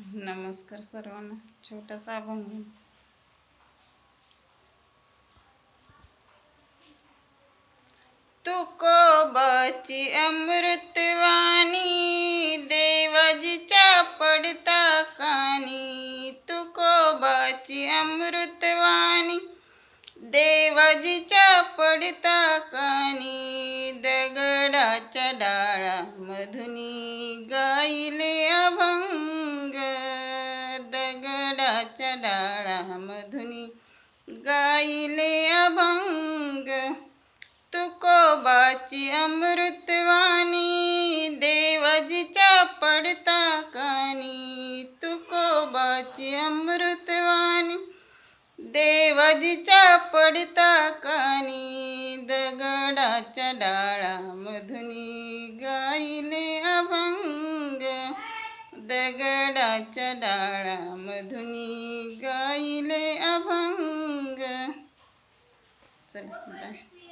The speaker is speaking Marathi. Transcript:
नमस्कार सर्वांना. छोटासा अभंग. तुकोबाची अमृतवाणी देवाजीच्या पडता कानी. तुकोबाची अमृतवाणी देवाजीच्या पडता कानी. दगडाच्या डाळा मधुनी गाईले अभंग. दगडाच्या डाळा मधुनी गाईले अभंग. तुकोबाची अमृतवाणी देवाजीच्या पडता कानी. तुकोबाची अमृतवाणी देवाजीच्या पडता कानी. दगडाच्या डाळा मधुनी गाईले अभंग. दगडाच्या डाळा मधुनी गाईले अभंग. चला बाय.